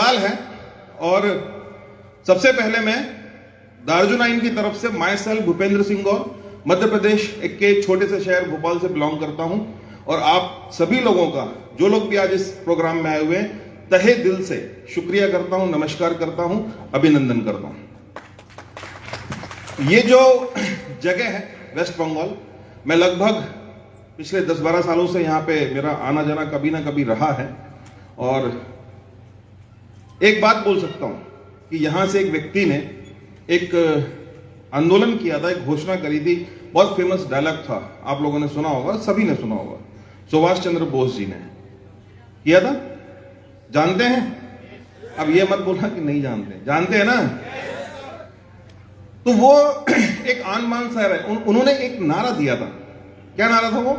सवाल है और सबसे पहले मैं दार्जुनाइन की तरफ से माई सेल्फ भूपेंद्र सिंह गौर मध्य प्रदेश के एक छोटे से शहर भोपाल से बिलोंग करता हूं और आप सभी लोगों का, जो लोग भी आज इस प्रोग्राम में आए हुए हैं, तहे दिल से शुक्रिया करता हूं, नमस्कार करता हूं, अभिनंदन करता हूं। ये जो जगह है वेस्ट बंगाल, मैं लगभग पिछले 10-12 सालों से यहां पे मेरा आना जाना कभी ना कभी रहा है और एक बात बोल सकता हूं कि यहां से एक व्यक्ति ने एक आंदोलन किया था, एक घोषणा करी थी, बहुत फेमस डायलॉग था, आप लोगों ने सुना होगा, सभी ने सुना होगा, सुभाष चंद्र बोस जी ने किया था। जानते हैं? अब ये मत बोलना कि नहीं जानते, जानते हैं ना? तो वो एक आन बान शहर है, उन्होंने एक नारा दिया था। क्या नारा था वो?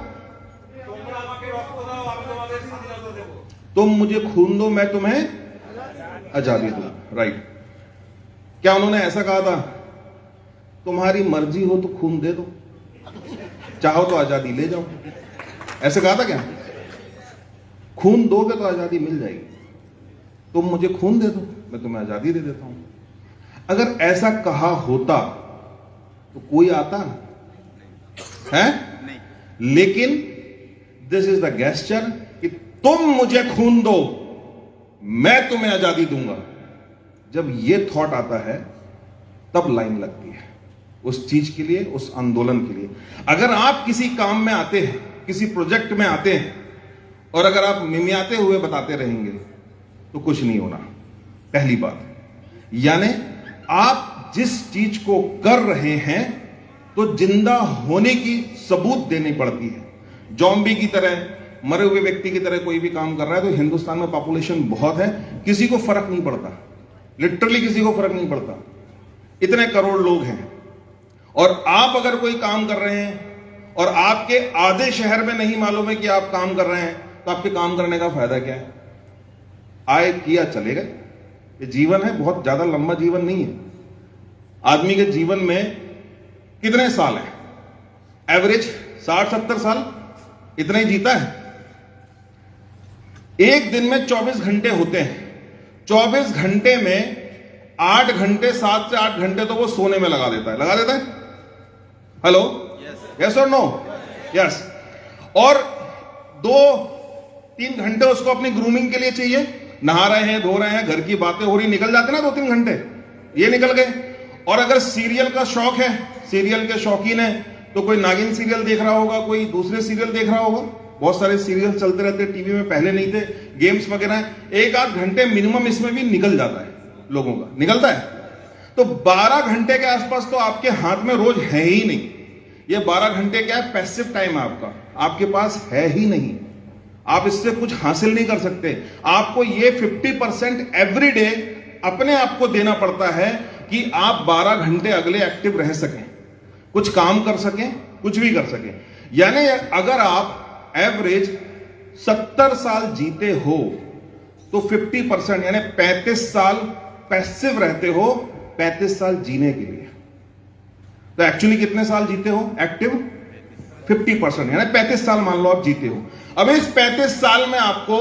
तुम मुझे खून दो, मैं तुम्हें आजादी दूं। राइट। क्या उन्होंने ऐसा कहा था, तुम्हारी मर्जी हो तो खून दे दो, चाहो तो आजादी ले जाओ? ऐसे कहा था क्या? खून दोगे तो आजादी मिल जाएगी, तुम मुझे खून दे दो, मैं तुम्हें आजादी दे देता हूं। अगर ऐसा कहा होता तो कोई आता है? लेकिन दिस इज द गेस्चर कि तुम मुझे खून दो, मैं तुम्हें आजादी दूंगा। जब ये थॉट आता है तब लाइन लगती है उस चीज के लिए, उस आंदोलन के लिए। अगर आप किसी काम में आते हैं, किसी प्रोजेक्ट में आते हैं और अगर आप मिमियाते हुए बताते रहेंगे तो कुछ नहीं होना, पहली बात। यानी आप जिस चीज को कर रहे हैं तो जिंदा होने की सबूत देनी पड़ती है। जॉम्बी की तरह, मरे हुए व्यक्ति की तरह कोई भी काम कर रहा है तो हिंदुस्तान में पॉपुलेशन बहुत है, किसी को फर्क नहीं पड़ता, लिटरली किसी को फर्क नहीं पड़ता, इतने करोड़ लोग हैं। और आप अगर कोई काम कर रहे हैं और आपके आधे शहर में नहीं मालूम है कि आप काम कर रहे हैं तो आपके काम करने का फायदा क्या है? आए किया चले गए। ये जीवन है, बहुत ज्यादा लंबा जीवन नहीं है। आदमी के जीवन में कितने साल है? एवरेज 60-70 साल, इतना ही जीता है। एक दिन में 24 घंटे होते हैं, 24 घंटे में 8 घंटे, 7 से 8 घंटे तो वो सोने में लगा देता है। हेलो, यस और नो? यस। और 2-3 घंटे उसको अपनी ग्रूमिंग के लिए चाहिए, नहा रहे हैं, धो रहे हैं, घर की बातें हो रही, निकल जाते ना 2-3 घंटे, ये निकल गए। और अगर सीरियल का शौक है, सीरियल के शौकीन है, तो कोई नागिन सीरियल देख रहा होगा, कोई दूसरे सीरियल देख रहा होगा, बहुत सारे सीरियल चलते रहते टीवी में, पहले नहीं थे, गेम्स वगैरह, 1-8 घंटे मिनिमम इसमें भी निकल जाता है लोगों का, निकलता है। तो 12 घंटे के आसपास तो आपके हाथ में रोज है ही नहीं। ये 12 घंटे क्या है? पैसिव टाइम है आपका, आपके पास है ही नहीं, आप इससे कुछ हासिल नहीं कर सकते। आपको ये 50% एवरी डे अपने आप को देना पड़ता है कि आप 12 घंटे अगले एक्टिव रह सकें, कुछ काम कर सकें, कुछ भी कर सकें। यानी अगर आप एवरेज 70 साल जीते हो तो 50% यानी 35 साल पैसिव रहते हो, 35 साल जीने के लिए। तो एक्चुअली कितने साल जीते हो एक्टिव? 50%, यानी 35 साल मान लो आप जीते हो। अब इस 35 साल में आपको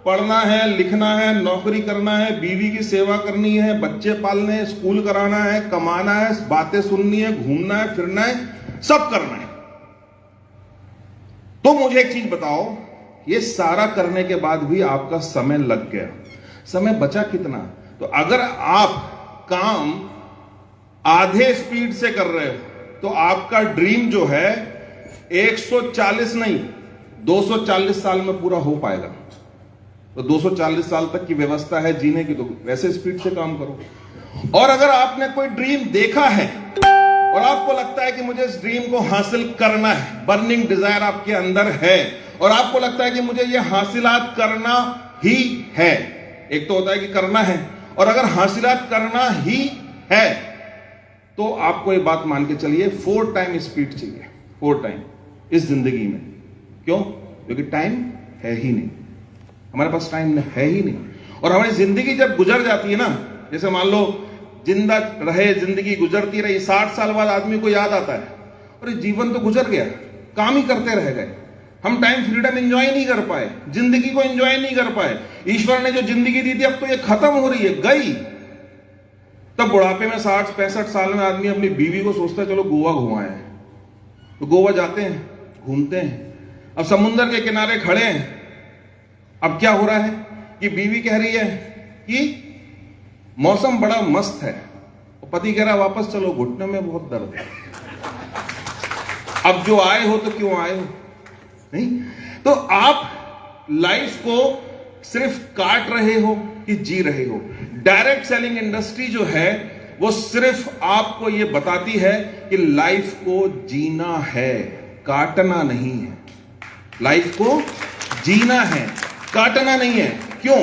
पढ़ना है, लिखना है, नौकरी करना है, बीवी की सेवा करनी है, बच्चे पालने हैं, स्कूल कराना है, कमाना है, बातें सुननी है, घूमना है, फिरना है, सब करना है। तो मुझे एक चीज बताओ, ये सारा करने के बाद भी आपका समय लग गया, समय बचा कितना? तो अगर आप काम आधे स्पीड से कर रहे हो तो आपका ड्रीम जो है 140 नहीं 240 साल में पूरा हो पाएगा। तो 240 साल तक की व्यवस्था है जीने की, तो वैसे स्पीड से काम करो। और अगर आपने कोई ड्रीम देखा है और आपको लगता है कि मुझे इस ड्रीम को हासिल करना है, बर्निंग डिजायर आपके अंदर है और आपको लगता है कि मुझे यह हासिलात करना ही है, एक तो होता है कि करना है, और अगर हासिलात करना ही है तो आपको ये बात मान के चलिए 4 टाइम स्पीड चाहिए, 4 टाइम इस जिंदगी में। क्यों? क्योंकि टाइम है ही नहीं, हमारे पास टाइम है ही नहीं। और हमारी जिंदगी जब गुजर जाती है ना, जैसे मान लो जिंदा रहे, जिंदगी गुजरती रही, 60 साल बाद आदमी को याद आता है, और जीवन तो गुजर गया, काम ही करते रह गए, हम टाइम फ्रीडम एंजॉय नहीं कर पाए, जिंदगी को एंजॉय नहीं कर पाए। ईश्वर ने जो जिंदगी दी थी अब तो ये खत्म हो रही है, गई। तब बुढ़ापे में 60-65 साल में आदमी अपनी बीवी को सोचता है चलो गोवा घुमाए, तो गोवा जाते हैं, घूमते हैं। अब समुद्र के किनारे खड़े हैं, अब क्या हो रहा है कि बीवी कह रही है कि मौसम बड़ा मस्त है, और पति कह रहा है वापस चलो, घुटने में बहुत दर्द है। अब जो आए हो तो क्यों आए हो? नहीं तो आप लाइफ को सिर्फ काट रहे हो कि जी रहे हो? डायरेक्ट सेलिंग इंडस्ट्री जो है वो सिर्फ आपको ये बताती है कि लाइफ को जीना है, काटना नहीं है। लाइफ को जीना है, काटना नहीं है। क्यों?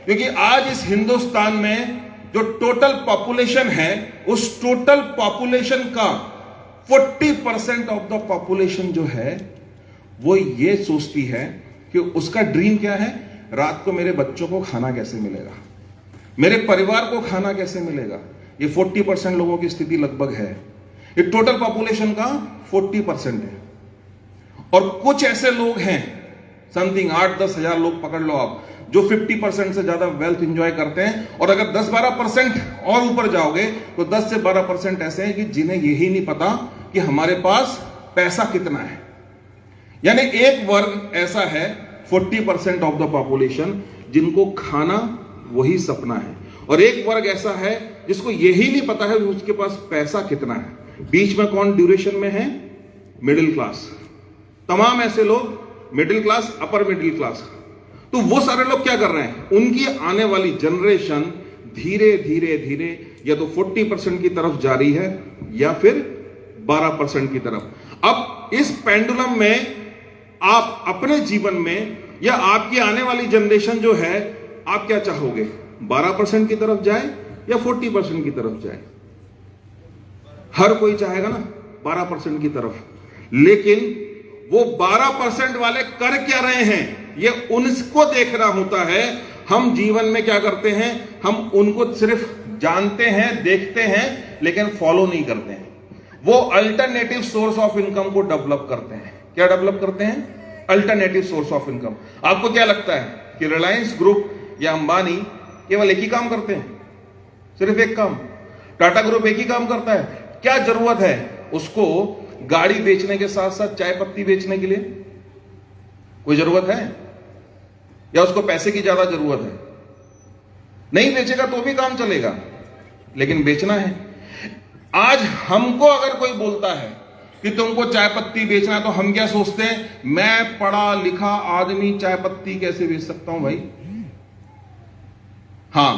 क्योंकि आज इस हिंदुस्तान में जो टोटल पॉपुलेशन है, उस टोटल पॉपुलेशन का 40% ऑफ द पॉपुलेशन जो है वो ये सोचती है कि उसका ड्रीम क्या है, रात को मेरे बच्चों को खाना कैसे मिलेगा, मेरे परिवार को खाना कैसे मिलेगा। ये 40% लोगों की स्थिति लगभग है। ये टोटल पॉपुलेशन का 40% है। और कुछ ऐसे लोग हैं, समथिंग 8-10 हजार लोग पकड़ लो आप, जो 50% से ज्यादा वेल्थ एंजॉय करते हैं। और अगर 10-12% और ऊपर जाओगे तो 10 से 12% ऐसे हैं कि जिन्हें यही नहीं पता कि हमारे पास पैसा कितना है। यानी एक वर्ग ऐसा है 40% ऑफ द पॉपुलेशन जिनको खाना वही सपना है, और एक वर्ग ऐसा है जिसको यही नहीं पता है कि उसके पास पैसा कितना है। बीच में कौन ड्यूरेशन में है? Middle class. तमाम ऐसे लोग middle class, upper middle class. तो वो सारे लोग क्या कर रहे हैं? उनकी आने वाली जनरेशन धीरे धीरे धीरे या तो 40% की तरफ जा रही है या फिर 12% की तरफ। अब इस पेंडुलम में आप अपने जीवन में या आपकी आने वाली जनरेशन जो है, आप क्या चाहोगे? 12% की तरफ जाए या 40% की तरफ जाए? हर कोई चाहेगा ना 12% की तरफ। लेकिन वो 12% वाले कर क्या रहे हैं, ये उनको देखना होता है। हम जीवन में क्या करते हैं? हम उनको सिर्फ जानते हैं, देखते हैं, लेकिन फॉलो नहीं करते हैं। वो अल्टरनेटिव सोर्स ऑफ इनकम को डेवलप करते हैं। क्या डेवलप करते हैं? Alternative source of income. आपको क्या लगता है कि रिलायंस ग्रुप या अंबानी केवल एक ही काम करते हैं? सिर्फ एक काम। टाटा ग्रुप एक ही काम करता है? क्या जरूरत है उसको गाड़ी बेचने के साथ साथ चाय पत्ती बेचने के लिए? कोई जरूरत है? या उसको पैसे की ज्यादा जरूरत है? नहीं बेचेगा तो भी काम चलेगा, लेकिन बेचना है। आज हमको अगर कोई बोलता है कि तुमको चाय पत्ती बेचना है, तो हम क्या सोचते हैं? मैं पढ़ा लिखा आदमी चाय पत्ती कैसे बेच सकता हूं भाई? हां,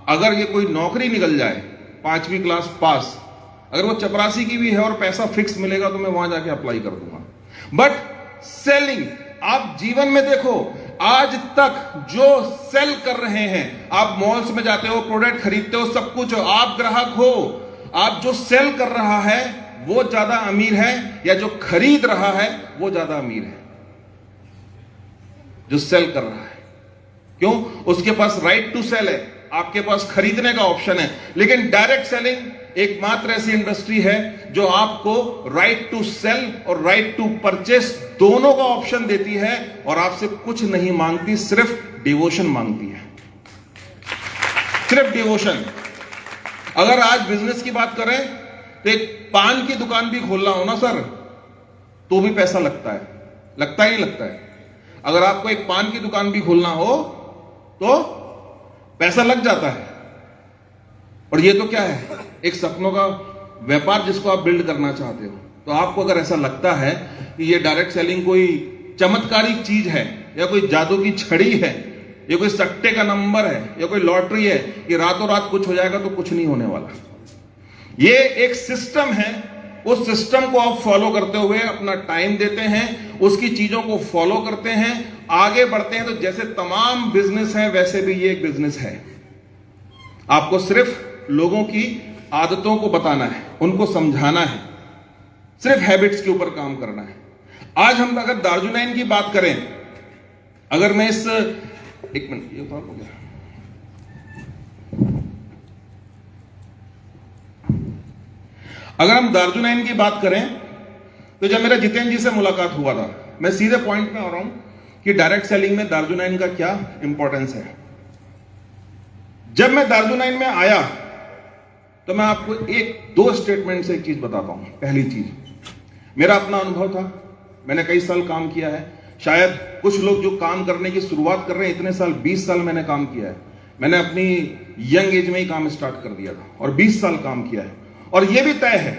अगर ये कोई नौकरी निकल जाए 5वीं क्लास पास, अगर वो चपरासी की भी है और पैसा फिक्स मिलेगा तो मैं वहां जाके अप्लाई कर दूंगा। बट सेलिंग, आप जीवन में देखो, आज तक जो सेल कर रहे हैं, आप मॉल्स में जाते हो, प्रोडक्ट खरीदते हो, सब कुछ हो, आप ग्राहक हो, आप जो सेल कर रहा है वो ज्यादा अमीर है या जो खरीद रहा है वो ज्यादा अमीर है? जो सेल कर रहा है। क्यों? उसके पास राइट टू सेल है, आपके पास खरीदने का ऑप्शन है। लेकिन डायरेक्ट सेलिंग एकमात्र ऐसी इंडस्ट्री है जो आपको राइट टू सेल और राइट टू परचेस दोनों का ऑप्शन देती है, और आपसे कुछ नहीं मांगती, सिर्फ डिवोशन मांगती है। सिर्फ डिवोशन। अगर आज बिजनेस की बात करें तो एक पान की दुकान भी खोलना हो ना सर, तो भी पैसा लगता है। लगता ही लगता है। अगर आपको एक पान की दुकान भी खोलना हो तो पैसा लग जाता है। और ये तो क्या है? एक सपनों का व्यापार जिसको आप बिल्ड करना चाहते हो। तो आपको अगर ऐसा लगता है कि ये डायरेक्ट सेलिंग कोई चमत्कारिक चीज है, या कोई जादू की छड़ी है, ये कोई सट्टे का नंबर है, या कोई लॉटरी है कि रातों रात कुछ हो जाएगा, तो कुछ नहीं होने वाला। ये एक सिस्टम है। उस सिस्टम को आप फॉलो करते हुए अपना टाइम देते हैं, उसकी चीजों को फॉलो करते हैं, आगे बढ़ते हैं। तो जैसे तमाम बिजनेस है, वैसे भी ये एक बिजनेस है। आपको सिर्फ लोगों की आदतों को बताना है, उनको समझाना है, सिर्फ हैबिट्स के ऊपर काम करना है। आज हम अगर दार्जुनाइन की बात करें, अगर मैं इस एक मिनट, ये तो हो गया। अगर हम दार्जुनाइन की बात करें तो जब मेरा जितेंद्र जी से मुलाकात हुआ था, मैं सीधे पॉइंट में आ रहा हूं कि डायरेक्ट सेलिंग में दार्जुनाइन का क्या इंपॉर्टेंस है। जब मैं दार्जुनाइन में आया तो मैं आपको दो स्टेटमेंट से एक चीज बताता हूं। पहली चीज, मेरा अपना अनुभव था, मैंने कई साल काम किया है। शायद कुछ लोग जो काम करने की शुरुआत कर रहे हैं, इतने साल 20 साल मैंने काम किया है। मैंने अपनी यंग एज में ही काम स्टार्ट कर दिया था और 20 साल काम किया है। और यह भी तय है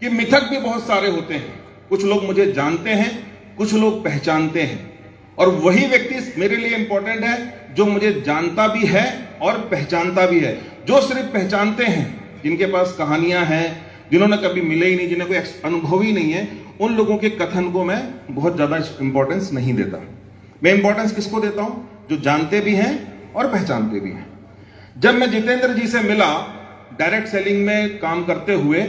कि मिथक भी बहुत सारे होते हैं। कुछ लोग मुझे जानते हैं, कुछ लोग पहचानते हैं, और वही व्यक्ति मेरे लिए इंपॉर्टेंट है जो मुझे जानता भी है और पहचानता भी है। जो सिर्फ पहचानते हैं, जिनके पास कहानियां हैं, जिन्होंने कभी मिले ही नहीं, जिन्हें कोई अनुभव ही नहीं है, उन लोगों के कथन को मैं बहुत ज्यादा इंपॉर्टेंस नहीं देता। मैं इंपॉर्टेंस किसको देता हूं? जो जानते भी हैं और पहचानते भी हैं। जब मैं जितेंद्र जी से मिला डायरेक्ट सेलिंग में काम करते हुए,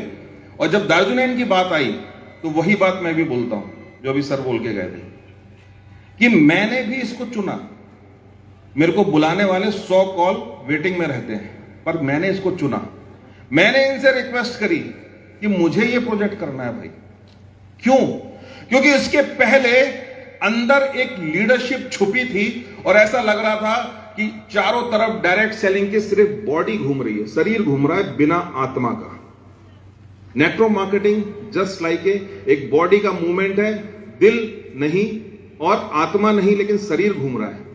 और जब दार्जुनाइन की बात आई, तो वही बात मैं भी बोलता हूं जो अभी सर बोल के गए थे कि मैंने भी इसको चुना। मेरे को बुलाने वाले 100 कॉल वेटिंग में रहते हैं, पर मैंने इसको चुना। मैंने इनसे रिक्वेस्ट करी कि मुझे ये प्रोजेक्ट करना है भाई। क्यों? क्योंकि इसके पहले अंदर एक लीडरशिप छुपी थी और ऐसा लग रहा था कि चारों तरफ डायरेक्ट सेलिंग की सिर्फ बॉडी घूम रही है, शरीर घूम रहा है बिना आत्मा का। नेटवर्क मार्केटिंग जस्ट लाइक एक बॉडी का मूवमेंट है, दिल नहीं और आत्मा नहीं, लेकिन शरीर घूम रहा है।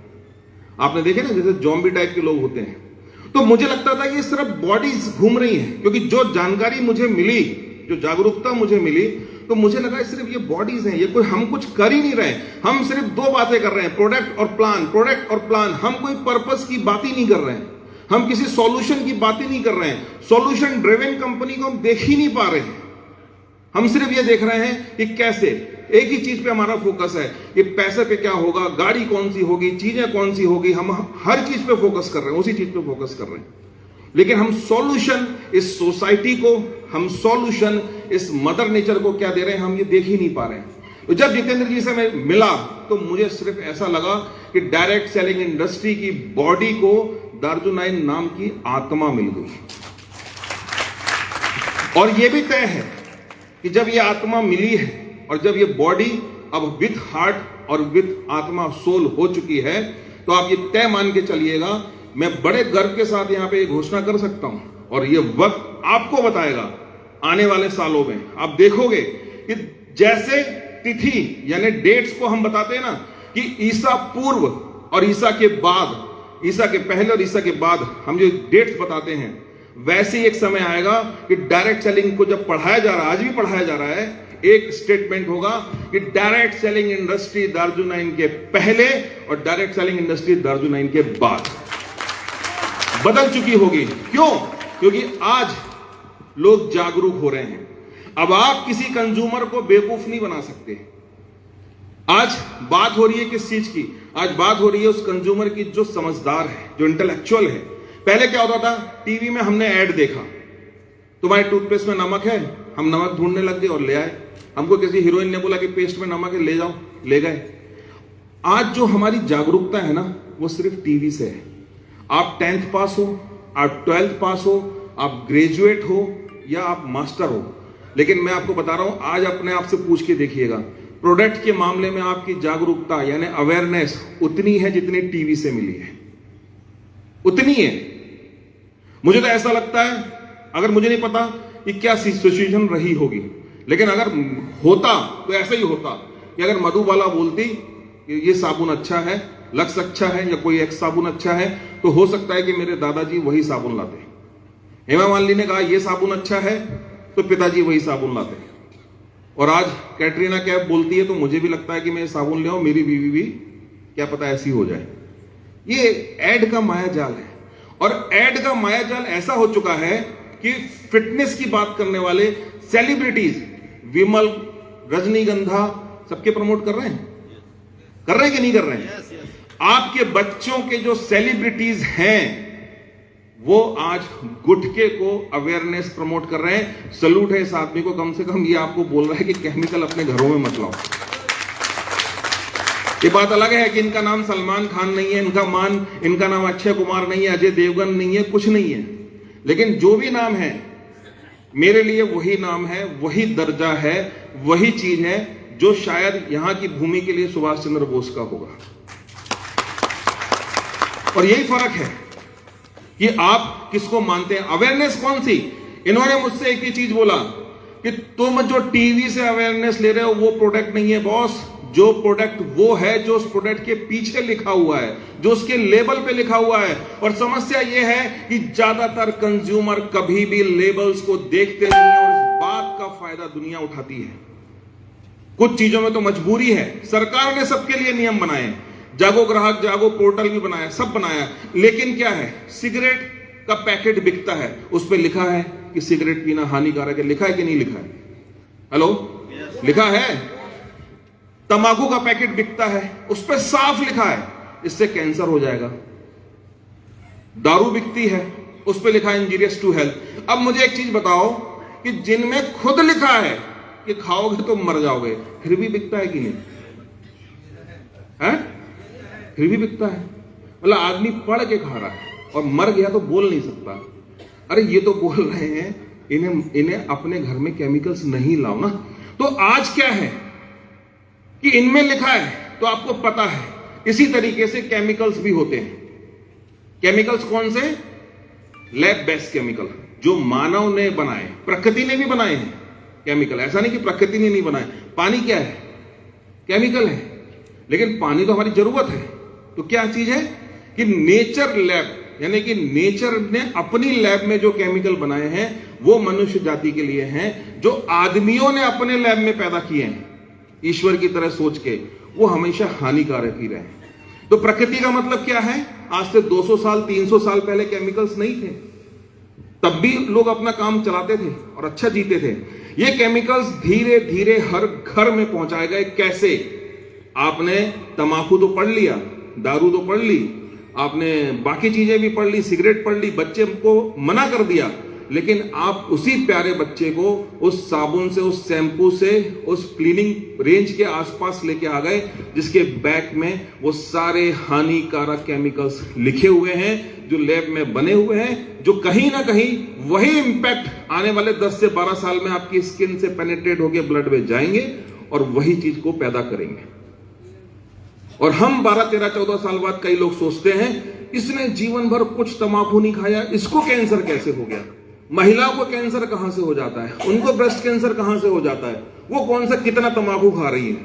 आपने देखे ना, जैसे जॉम्बी टाइप के लोग होते हैं। तो मुझे लगता था ये सिर्फ बॉडीज घूम रही हैं, क्योंकि जो जानकारी मुझे मिली, जो जागरूकता मुझे मिली, तो मुझे लगा सिर्फ ये बॉडीज हैं, ये कोई हम कुछ कर ही नहीं रहे। हम सिर्फ दो बातें कर रहे हैं, प्रोडक्ट और प्लान, प्रोडक्ट और प्लान। हम कोई पर्पस की बात ही नहीं कर रहे हैं, हम किसी सॉल्यूशन की बात ही नहीं कर रहे हैं। सॉल्यूशन ड्रिवन कंपनी को हम देख ही नहीं पा रहे हैं। हम सिर्फ ये देख रहे हैं कि कैसे, एक ही चीज पे हमारा फोकस है, ये पैसे पे क्या होगा, गाड़ी कौन सी होगी, चीजें कौन सी होगी। हम हर चीज पे फोकस कर रहे हैं, उसी चीज पे फोकस कर रहे हैं। लेकिन हम सॉल्यूशन इस सोसाइटी को, हम सॉल्यूशन इस मदर नेचर को क्या दे रहे हैं, हम ये देख ही नहीं पा रहे हैं। तो जब जितेंद्र जी से मैं मिला तो मुझे सिर्फ ऐसा लगा कि डायरेक्ट सेलिंग इंडस्ट्री की बॉडी को दार्जुनाइन नाम की आत्मा मिल गई। और यह भी तय है कि जब ये आत्मा मिली है और जब ये बॉडी अब विथ हार्ट और विथ आत्मा, सोल हो चुकी है, तो आप ये तय मान के चलिएगा, मैं बड़े गर्व के साथ यहां पे घोषणा कर सकता हूं, और ये वक्त आपको बताएगा आने वाले सालों में। आप देखोगे कि जैसे तिथि यानी डेट्स को हम बताते हैं ना, कि ईसा पूर्व और ईसा के बाद, ईसा के पहले और ईसा के बाद हम जो डेट्स बताते हैं, वैसे ही एक समय आएगा कि डायरेक्ट सेलिंग को जब पढ़ाया जा रहा है, आज भी पढ़ाया जा रहा है, एक स्टेटमेंट होगा कि डायरेक्ट सेलिंग इंडस्ट्री दार्जुनाइन के पहले और डायरेक्ट सेलिंग इंडस्ट्री दार्जुनाइन के बाद बदल चुकी होगी। क्यों? क्योंकि आज लोग जागरूक हो रहे हैं। अब आप किसी कंज्यूमर को बेवकूफ नहीं बना सकते। आज बात हो रही है किस चीज की? आज बात हो रही है उस कंज्यूमर की जो समझदार है, जो इंटेलेक्चुअल है। पहले क्या होता था, टीवी में हमने ऐड देखा, तुम्हारे टूथपेस्ट में नमक है, हम नमक ढूंढने लग गए और ले आए। हमको किसी हीरोइन ने बोला कि पेस्ट में नमक है, ले जाओ, ले गए। आज जो हमारी जागरूकता है ना, वो सिर्फ टीवी से है। आप 10th पास हो, आप 12th पास हो, आप ग्रेजुएट हो या आप मास्टर हो, लेकिन मैं आपको बता रहा हूं, आज अपने आप से पूछ के देखिएगा, प्रोडक्ट के मामले में आपकी जागरूकता यानी अवेयरनेस उतनी है जितनी टीवी से मिली है, उतनी है। मुझे तो ऐसा लगता है, अगर मुझे नहीं पता कि क्या सिचुएशन रही होगी, लेकिन अगर होता तो ऐसा ही होता कि अगर मधुबाला बोलती कि ये साबुन अच्छा है, लक्स अच्छा है, या कोई एक साबुन अच्छा है, तो हो सकता है कि मेरे दादाजी वही साबुन लाते। हेमा मालिनी ने कहा ये साबुन अच्छा है, तो पिताजी वही साबुन लाते। और आज कैटरीना कैफ बोलती है तो मुझे भी लगता है कि मैं साबुन ले आऊं, मेरी बीवी भी क्या पता ऐसी हो जाए। ये एड का माया जाल है, और एड का माया जाल ऐसा हो चुका है कि फिटनेस की बात करने वाले सेलिब्रिटीज, विमल, रजनीगंधा, सबके प्रमोट कर रहे हैं कि नहीं कर रहे हैं? आपके बच्चों के जो सेलिब्रिटीज हैं वो आज गुटखे को अवेयरनेस प्रमोट कर रहे हैं। सलूट है इस आदमी को, कम से कम ये आपको बोल रहा है कि केमिकल अपने घरों में मत लाओ। ये बात अलग है कि इनका नाम सलमान खान नहीं है, इनका नाम अक्षय कुमार नहीं है, अजय देवगन नहीं है, कुछ नहीं है, लेकिन जो भी नाम है मेरे लिए वही नाम है, वही दर्जा है, वही चीज है जो शायद यहां की भूमि के लिए सुभाष चंद्र बोस का होगा। और यही फर्क है कि आप किसको मानते हैं। अवेयरनेस कौन सी? इन्होंने मुझसे एक ही चीज बोला कि तुम जो टीवी से अवेयरनेस ले रहे हो वो प्रोडक्ट नहीं है बॉस, जो प्रोडक्ट वो है जो उस प्रोडक्ट के पीछे लिखा हुआ है, जो उसके लेबल पे लिखा हुआ है। और समस्या ये है कि ज्यादातर कंज्यूमर कभी भी लेबल्स को देखते नहीं है और इस बात का फायदा दुनिया उठाती है। कुछ चीजों में तो मजबूरी है, सरकार ने सबके लिए नियम बनाए, जागो ग्राहक जागो पोर्टल भी बनाया, सब बनाया, लेकिन क्या है, सिगरेट का पैकेट बिकता है, उस पर लिखा है कि सिगरेट पीना हानिकारक है। लिखा है कि नहीं लिखा है? हेलो, लिखा है। तंबाकू का पैकेट बिकता है, उस पर साफ लिखा है इससे कैंसर हो जाएगा। दारू बिकती है, उस पर लिखा है इंजीरियस टू हेल्थ। अब मुझे एक चीज बताओ कि जिनमें खुद लिखा है कि खाओगे तो मर जाओगे, फिर भी बिकता है कि नहीं है? फिर भी बिकता है। मतलब आदमी पढ़ के खा रहा है और मर गया तो बोल नहीं सकता। अरे ये तो बोल रहे हैं इन्हें अपने घर में केमिकल्स नहीं लाओ ना। तो आज क्या है कि इनमें लिखा है तो आपको पता है। इसी तरीके से केमिकल्स भी होते हैं। केमिकल्स कौन से? लैब बेस्ड केमिकल, जो मानव ने बनाए, प्रकृति ने भी बनाए हैं केमिकल। ऐसा नहीं कि प्रकृति ने नहीं बनाए। पानी क्या है? केमिकल है। लेकिन पानी तो हमारी जरूरत है। तो क्या चीज है कि नेचर लैब, यानी कि नेचर ने अपनी लैब में जो केमिकल बनाए हैं वो मनुष्य जाति के लिए हैं, जो आदमियों ने अपने लैब में पैदा किए हैं ईश्वर की तरह सोच के, वो हमेशा हानिकारक ही रहे। तो प्रकृति का मतलब क्या है? आज से 200 साल 300 साल पहले केमिकल्स नहीं थे, तब भी लोग अपना काम चलाते थे और अच्छा जीते थे। ये केमिकल्स धीरे धीरे हर घर में पहुंचाए गए। कैसे? आपने तंबाकू तो पढ़ लिया, दारू तो पढ़ ली, आपने बाकी चीजें भी पढ़ ली, सिगरेट पढ़ ली, बच्चे को मना कर दिया, लेकिन आप उसी प्यारे बच्चे को उस साबुन से, उस शैम्पू से, उस क्लीनिंग रेंज के आसपास लेके आ गए जिसके बैक में वो सारे हानिकारक केमिकल्स लिखे हुए हैं, जो लैब में बने हुए हैं, जो कहीं ना कहीं वही इंपैक्ट आने वाले 10 से 12 साल में आपकी स्किन से पेनिट्रेट होकर ब्लड में जाएंगे और वही चीज को पैदा करेंगे। और हम 12, 13, 14 साल बाद कई लोग सोचते हैं इसने जीवन भर कुछ तंबाकू नहीं खाया, इसको कैंसर कैसे हो गया? महिलाओं को कैंसर कहां से हो जाता है? उनको ब्रेस्ट कैंसर कहां से हो जाता है? वो कौन सा कितना तंबाकू खा रही है?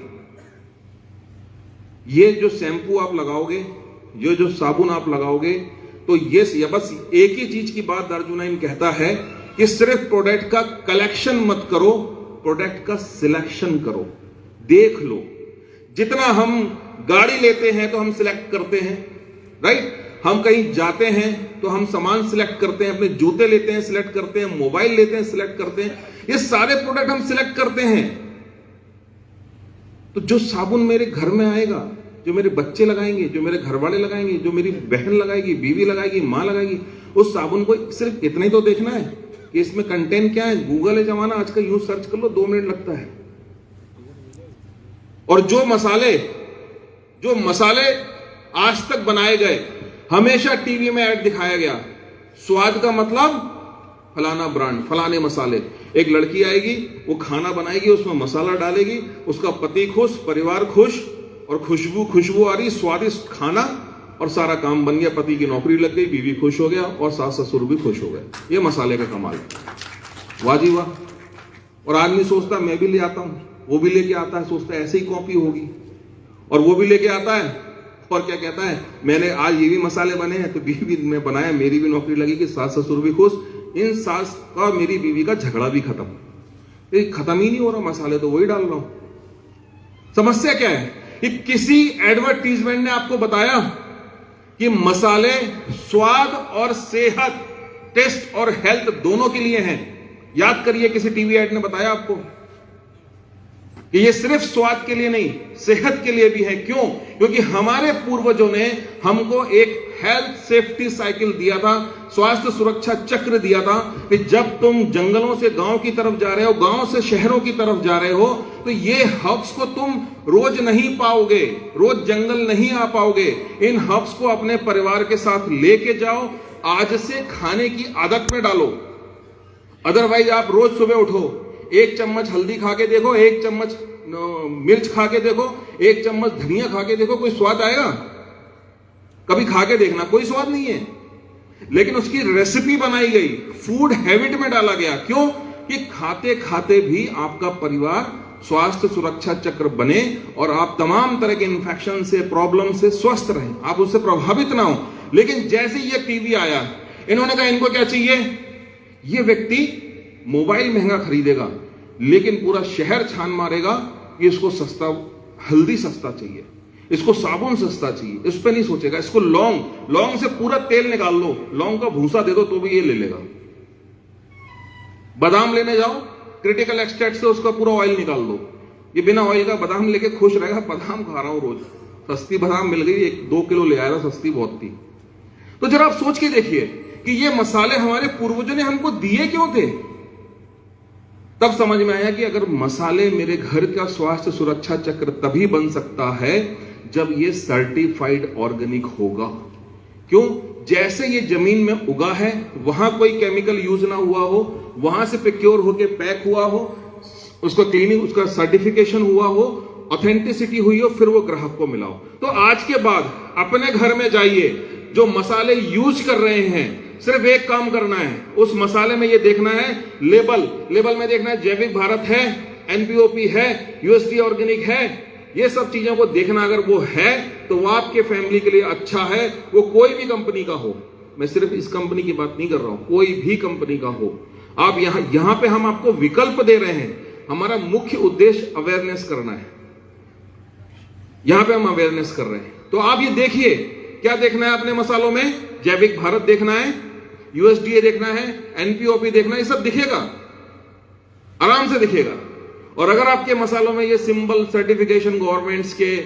ये जो शैम्पू आप लगाओगे, ये जो साबुन आप लगाओगे, तो ये बस एक ही चीज की बात अर्जुनाइन कहता है कि सिर्फ प्रोडक्ट का कलेक्शन मत करो, प्रोडक्ट का सिलेक्शन करो। देख लो, जितना हम गाड़ी लेते हैं तो हम सिलेक्ट करते हैं, राइट? हम कहीं जाते हैं तो हम सामान सिलेक्ट करते हैं, अपने जूते लेते हैं सिलेक्ट करते हैं, मोबाइल लेते हैं सिलेक्ट करते हैं, ये सारे प्रोडक्ट हम सिलेक्ट करते हैं। तो जो साबुन मेरे घर में आएगा, जो मेरे बच्चे लगाएंगे, जो मेरे घर वाले लगाएंगे, जो मेरी बहन लगाएगी, बीवी लगाएगी, मां लगाएगी, उस साबुन को सिर्फ इतना ही तो देखना है कि इसमें कंटेंट क्या है। गूगल है जमाना आज का, यूं सर्च कर लो, 2 मिनट लगता है। और जो मसाले आज तक बनाए गए, हमेशा टीवी में ऐड दिखाया गया, स्वाद का मतलब फलाना ब्रांड, फलाने मसाले। एक लड़की आएगी, वो खाना बनाएगी, उसमें मसाला डालेगी, उसका पति खुश, परिवार खुश, और खुशबू आ रही, स्वादिष्ट खाना, और सारा काम बन गया। पति की नौकरी लग गई, बीवी खुश हो गया और सास ससुर भी खुश हो गए। ये मसाले का कमाल, वाह जी वाह। और आदमी सोचता मैं भी ले आता हूं, वो भी लेके आता है, सोचता है ऐसे ही कॉपी होगी, और वो भी लेके आता है और क्या कहता है, मैंने आज ये भी मसाले बने हैं तो बीवी ने बनाया, मेरी भी नौकरी लगी कि सास ससुर भी खुश, इन सास का मेरी बीवी का झगड़ा भी खत्म। ये खत्म ही नहीं हो रहा, मसाले तो वही डाल रहा हूं। समस्या क्या है कि किसी एडवर्टीजमेंट ने आपको बताया कि मसाले स्वाद और सेहत, टेस्ट और हेल्थ दोनों के लिए हैं। याद करिए, किसी टीवी एड ने बताया आपको कि ये सिर्फ स्वाद के लिए नहीं, सेहत के लिए भी है। क्यों? क्योंकि हमारे पूर्वजों ने हमको एक हेल्थ सेफ्टी साइकिल दिया था, स्वास्थ्य सुरक्षा चक्र दिया था कि जब तुम जंगलों से गांव की तरफ जा रहे हो, गांव से शहरों की तरफ जा रहे हो, तो ये हब्स को तुम रोज नहीं पाओगे, रोज जंगल नहीं आ पाओगे। इन हब्स को अपने परिवार के साथ लेके जाओ, आज से खाने की आदत में डालो। अदरवाइज आप रोज सुबह उठो, 1 चम्मच हल्दी खा के देखो, 1 चम्मच मिर्च खा के देखो, 1 चम्मच धनिया खा के देखो, कोई स्वाद आएगा? कभी खा के देखना, कोई स्वाद नहीं है। लेकिन उसकी रेसिपी बनाई गई, फूड हैबिट में डाला गया। क्यों? कि खाते खाते भी आपका परिवार स्वास्थ्य सुरक्षा चक्र बने और आप तमाम तरह के इन्फेक्शन से, प्रॉब्लम से स्वस्थ रहें, आप उससे प्रभावित ना हो। लेकिन जैसे ये टीवी आया, इन्होंने कहा इनको क्या चाहिए? ये व्यक्ति मोबाइल महंगा खरीदेगा लेकिन पूरा शहर छान मारेगा कि इसको सस्ता हल्दी सस्ता चाहिए, इसको साबुन सस्ता चाहिए, इस पे नहीं सोचेगा। इसको लौंग से पूरा तेल निकाल लो, लौंग का भूसा दे दो तो भी ये ले लेगा। बादाम लेने जाओ, क्रिटिकल एक्सट्रैक्ट से उसका पूरा ऑयल निकाल दो, ये बिना ऑयल का बादाम लेके खुश रहेगा। बादाम खा रहा हूं रोज, सस्ती बादाम मिल गई, 1-2 किलो ले आया था, सस्ती बहुत थी। तो जरा आप सोच के देखिए कि ये मसाले हमारे पूर्वजों ने हमको दिए क्यों थे। तब समझ में आया कि अगर मसाले मेरे घर का स्वास्थ्य सुरक्षा चक्र तभी बन सकता है जब ये सर्टिफाइड ऑर्गेनिक होगा। क्यों? जैसे ये जमीन में उगा है, वहां कोई केमिकल यूज ना हुआ हो, वहां से प्रोक्योर होके पैक हुआ हो, उसका क्लीनिंग, उसका सर्टिफिकेशन हुआ हो, ऑथेंटिसिटी हुई हो, फिर वो ग्राहक को मिला हो। तो आज के बाद अपने घर में जाइए, जो मसाले यूज कर रहे हैं, सिर्फ एक काम करना है, उस मसाले में ये देखना है लेबल में देखना है जैविक भारत है, एनपीओपी है, यूएसडी ऑर्गेनिक है, ये सब चीजों को देखना। अगर वो है तो वो आपके फैमिली के लिए अच्छा है, वो कोई भी कंपनी का हो। मैं सिर्फ इस कंपनी की बात नहीं कर रहा हूं, कोई भी कंपनी का हो। आप यहां पे हम आपको विकल्प दे रहे हैं। हमारा मुख्य उद्देश्य अवेयरनेस करना है, यहां पे हम अवेयरनेस कर रहे हैं। तो आप ये देखिए, क्या देखना है अपने मसालों में? जैविक भारत देखना है, यूएसडीए देखना है, एनपीओपी देखना है, ये सब दिखेगा, आराम से दिखेगा। और अगर आपके मसालों में ये सिंबल सर्टिफिकेशन गवर्नमेंट्स के,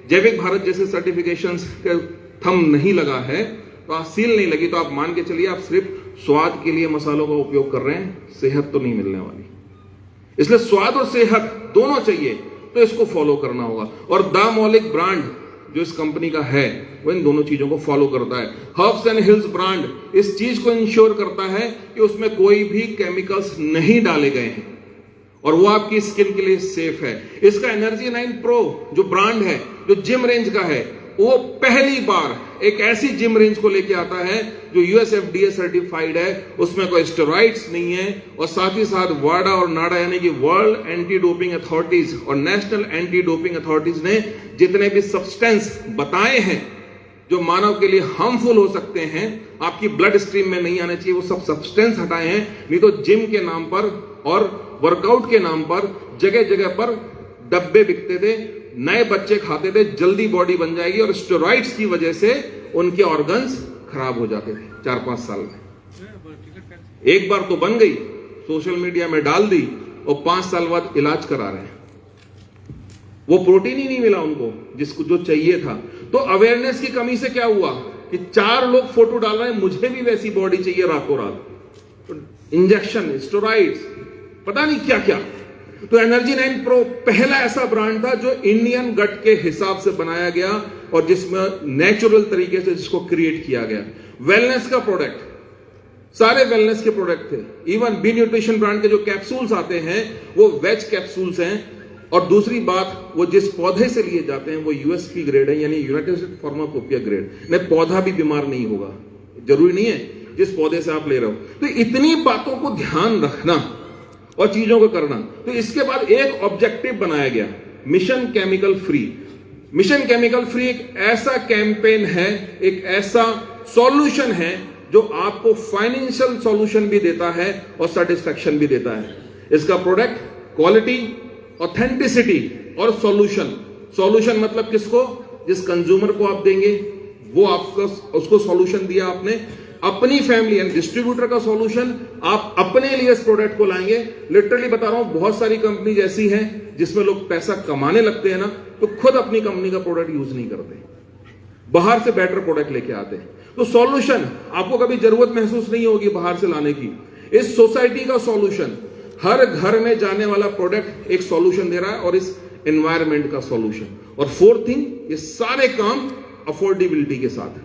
जैविक भारत जैसे सर्टिफिकेशंस के थंब नहीं लगा है, तो आप सील नहीं लगी, तो आप मान के चलिए आप सिर्फ स्वाद के लिए मसालों का उपयोग कर रहे हैं, सेहत तो नहीं मिलने वाली। इसलिए स्वाद और सेहत दोनों चाहिए, तो इसको फॉलो करना होगा। और द मौलिक ब्रांड जो इस कंपनी का है, वो इन दोनों चीजों को फॉलो करता है। हर्ब्स एंड हिल्स ब्रांड इस चीज को इंश्योर करता है कि उसमें कोई भी केमिकल्स नहीं डाले गए हैं और वो आपकी स्किन के लिए सेफ है। इसका एनर्जी 9 प्रो जो ब्रांड है, जो जिम रेंज का है, वो पहली बार एक ऐसी जिम रेंज को लेके आता है जो यूएसएफडीए सर्टिफाइड है, उसमें कोई स्टेरॉइड्स नहीं है, और साथ ही साथ वाडा और नाडा यानी कि वर्ल्ड एंटी डोपिंग अथॉरिटीज और नेशनल एंटी डोपिंग अथॉरिटीज ने जितने भी सब्सटेंस बताए हैं जो मानव के लिए हार्मफुल हो सकते हैं, आपकी ब्लड स्ट्रीम में नहीं आने चाहिए, वो सब सब्सटेंस हटाए हैं। नहीं तो जिम के नाम पर और वर्कआउट के नाम पर जगह जगह पर डब्बे बिकते थे, नए बच्चे खाते थे, जल्दी बॉडी बन जाएगी, और स्टेरॉइड्स की वजह से उनके ऑर्गन्स खराब हो जाते थे 4-5 साल में। एक बार तो बन गई, सोशल मीडिया में डाल दी, और 5 साल बाद इलाज करा रहे हैं। वो प्रोटीन ही नहीं मिला उनको जिसको जो चाहिए था। तो अवेयरनेस की कमी से क्या हुआ कि 4 लोग फोटो डाल रहे हैं, मुझे भी वैसी बॉडी चाहिए रातों रात, इंजेक्शन, स्टेरॉइड्स, पता नहीं क्या क्या। तो एनर्जी 9 प्रो पहला ऐसा ब्रांड था जो इंडियन गट के हिसाब से बनाया गया और जिसमें नेचुरल तरीके से जिसको क्रिएट किया गया। वेलनेस का प्रोडक्ट, सारे वेलनेस के प्रोडक्ट थे। इवन बी न्यूट्रिशन ब्रांड के जो कैप्सूल्स आते हैं वो वेज कैप्सूल्स हैं। और दूसरी बात, वो जिस पौधे से लिए जाते हैं वो यूएसपी ग्रेड है, यानी यूनाइटेड स्टेट फार्माकोपिया ग्रेड। नहीं, पौधा भी बीमार नहीं होगा, जरूरी नहीं है जिस पौधे से आप ले रहे हो। तो इतनी बातों को ध्यान रखना और चीजों को करना। तो इसके बाद एक ऑब्जेक्टिव बनाया गया, mission chemical free. Mission chemical free एक ऐसा कैंपेन है, एक ऐसा सॉल्यूशन है जो आपको फाइनेंशियल सॉल्यूशन भी देता है और सेटिस्फैक्शन भी देता है। इसका प्रोडक्ट क्वालिटी, ऑथेंटिसिटी और सॉल्यूशन मतलब किसको? जिस कंज्यूमर को आप देंगे वो आपका, उसको सॉल्यूशन दिया आपने। अपनी फैमिली एंड डिस्ट्रीब्यूटर का सॉल्यूशन आप अपने लिए इस प्रोडक्ट को लाएंगे। लिटरली बता रहा हूं, बहुत सारी कंपनी जैसी हैं जिसमें लोग पैसा कमाने लगते हैं ना, तो खुद अपनी कंपनी का प्रोडक्ट यूज नहीं करते, बाहर से बेटर प्रोडक्ट लेके आते हैं। तो सॉल्यूशन, आपको कभी जरूरत महसूस नहीं होगी बाहर से लाने की। इस सोसाइटी का सॉल्यूशन, हर घर में जाने वाला प्रोडक्ट एक सॉल्यूशन दे रहा है, और इस एनवायरमेंट का सॉल्यूशन। और 4th थिंग, ये सारे काम अफोर्डेबिलिटी के साथ,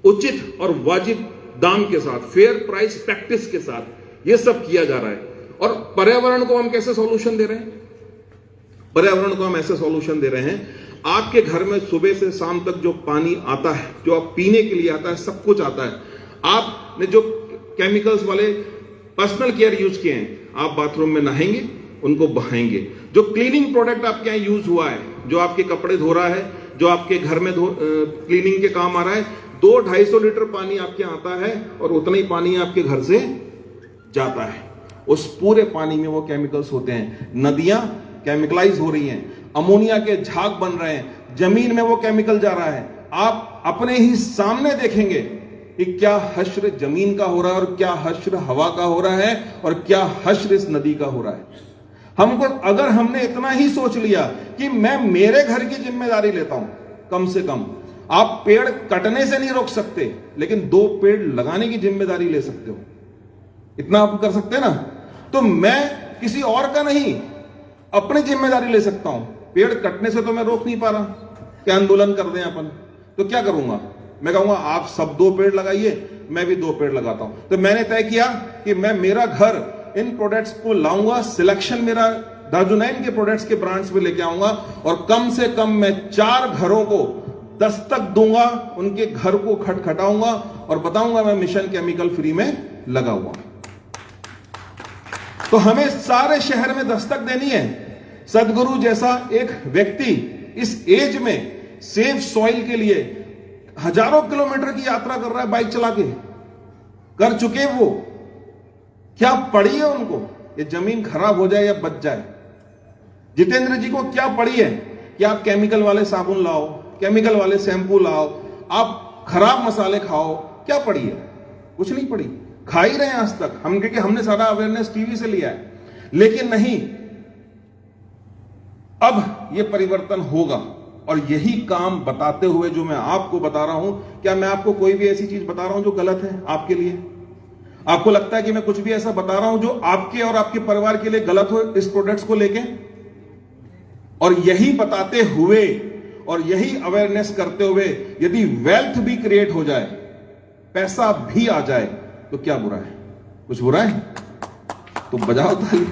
उचित और वाजिब दाम के साथ, फेयर प्राइस प्रैक्टिस के साथ ये सब किया जा रहा है। और पर्यावरण को हम कैसे सॉल्यूशन दे रहे हैं? पर्यावरण को हम ऐसे सॉल्यूशन दे रहे हैं, आपके घर में सुबह से शाम तक जो पानी आता है, जो आप पीने के लिए आता है, सब कुछ आता है। आपने जो केमिकल्स वाले पर्सनल केयर यूज किए हैं, आप बाथरूम में नहाएंगे, उनको बहाएंगे। जो क्लीनिंग प्रोडक्ट आपके यहाँ यूज हुआ है, जो आपके कपड़े धो रहा है, जो आपके घर में क्लीनिंग के काम आ रहा है, 200-250 लीटर पानी आपके यहाँ आता है और उतना ही पानी आपके घर से जाता है। उस पूरे पानी में वो केमिकल्स होते हैं। नदियां केमिकलाइज हो रही हैं, अमोनिया के झाग बन रहे हैं, जमीन में वो केमिकल जा रहा है। आप अपने ही सामने देखेंगे कि क्या हश्र जमीन का हो रहा है और क्या हश्र हवा का हो रहा है और क्या हश्र इस नदी का हो रहा है। हमको अगर हमने इतना ही सोच लिया कि मैं मेरे घर की जिम्मेदारी लेता हूं, कम से कम आप पेड़ कटने से नहीं रोक सकते, लेकिन 2 पेड़ लगाने की जिम्मेदारी ले सकते हो, इतना आप कर सकते हैं ना। तो मैं किसी और का नहीं, अपनी जिम्मेदारी ले सकता हूं। पेड़ कटने से तो मैं रोक नहीं पा रहा, क्या आंदोलन कर दें अपन, तो क्या करूंगा, मैं कहूंगा आप सब 2 पेड़ लगाइए, मैं भी 2 पेड़ लगाता हूं। तो मैंने तय किया कि मैं मेरा घर इन प्रोडक्ट्स को लाऊंगा, सिलेक्शन मेरा दाजुनैन के प्रोडक्ट्स के ब्रांड्स में लेके आऊंगा और कम से कम मैं 4 घरों को दस्तक दूंगा, उनके घर को खटखटाऊंगा और बताऊंगा मैं मिशन केमिकल फ्री में लगा हुआ। तो हमें सारे शहर में दस्तक देनी है। सदगुरु जैसा एक व्यक्ति इस एज में सेफ सॉइल के लिए हजारों किलोमीटर की यात्रा कर रहा है, बाइक चला के कर चुके वो। क्या पड़ी है उनको, ये जमीन खराब हो जाए या बच जाए। जितेंद्र जी को क्या पड़ी है कि आप केमिकल वाले साबुन लाओ, केमिकल वाले शैंपू लाओ, आप खराब मसाले खाओ, क्या पड़ी है, कुछ नहीं पड़ी। खा ही रहे हैं आज तक हम, क्योंकि हमने सारा अवेयरनेस टीवी से लिया है। लेकिन नहीं, अब ये परिवर्तन होगा और यही काम बताते हुए जो मैं आपको बता रहा हूं, क्या मैं आपको कोई भी ऐसी चीज बता रहा हूं जो गलत है आपके लिए? आपको लगता है कि मैं कुछ भी ऐसा बता रहा हूं जो आपके और आपके परिवार के लिए गलत हो इस प्रोडक्ट्स को लेके? और यही बताते हुए और यही अवेयरनेस करते हुए यदि वेल्थ भी क्रिएट हो जाए, पैसा भी आ जाए, तो क्या बुरा है? कुछ बुरा है? तो बजाओ ताली।